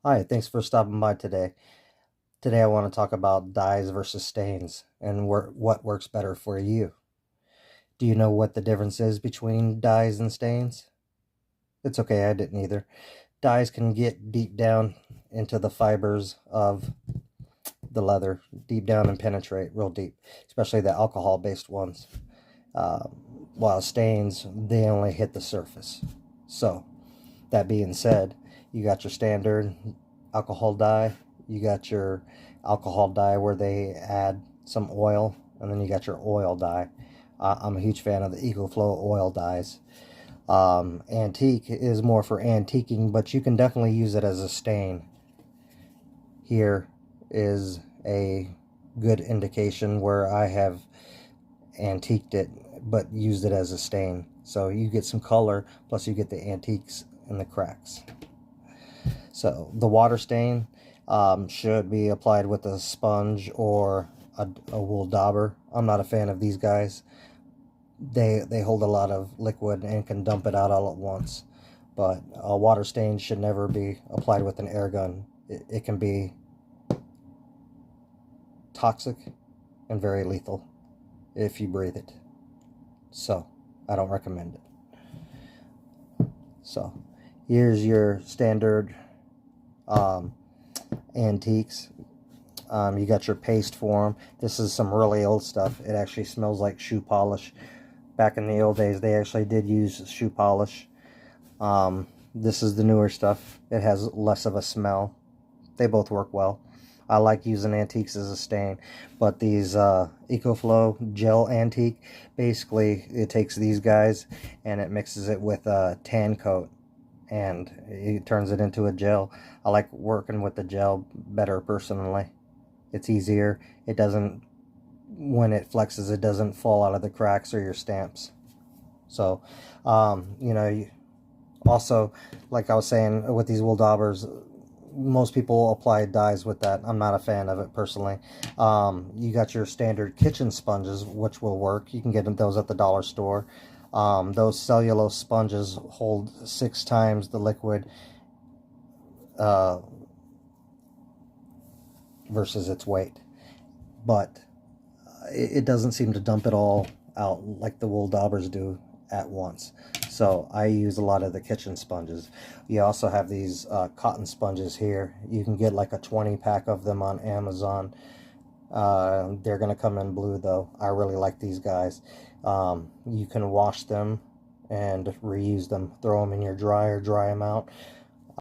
Hi, thanks for stopping by today. Today I want to talk about dyes versus stains and what works better for you. Do you know what the difference is between dyes and stains? It's okay, I didn't either. Dyes can get deep down into the fibers of the leather, deep down and penetrate real deep, especially the alcohol-based ones. Uh, while stains, they only hit the surface. So, that being said, you got your standard alcohol dye, you got your alcohol dye where they add some oil, and then you got your oil dye. I'm a huge fan of the EcoFlow oil dyes. Antique is more for antiquing, but you can definitely use it as a stain. Here is a good indication where I have antiqued it but used it as a stain. So you get some color, plus you get the antiques and the cracks. So the water stain should be applied with a sponge or a wool dauber. I'm not a fan of these guys. They hold a lot of liquid and can dump it out all at once. But a water stain should never be applied with an air gun. It can be toxic and very lethal if you breathe it. So I don't recommend it. So here's your standard antiques. You got your paste form. This is some really old stuff. It actually smells like shoe polish. Back in the old days, they actually did use shoe polish. This is the newer stuff. It has less of a smell. They both work well. I like using antiques as a stain, but these EcoFlow gel antique, basically it takes these guys and it mixes it with a tan coat and it turns it into a gel. I like working with the gel better personally. It's easier. It doesn't, when it flexes, it doesn't fall out of the cracks or your stamps. So, also, like I was saying, with these wool daubers, most people apply dyes with that. I'm not a fan of it personally. You got your standard kitchen sponges, which will work. You can get those at the dollar store. Those cellulose sponges hold 6 times the liquid uh, versus its weight. But it doesn't seem to dump it all out like the wool daubers do at once. So I use a lot of the kitchen sponges. You also have these cotton sponges here. You can get like a 20 pack of them on Amazon. They're going to come in blue though. I really like these guys. You can wash them and reuse them. Throw them in your dryer, dry them out.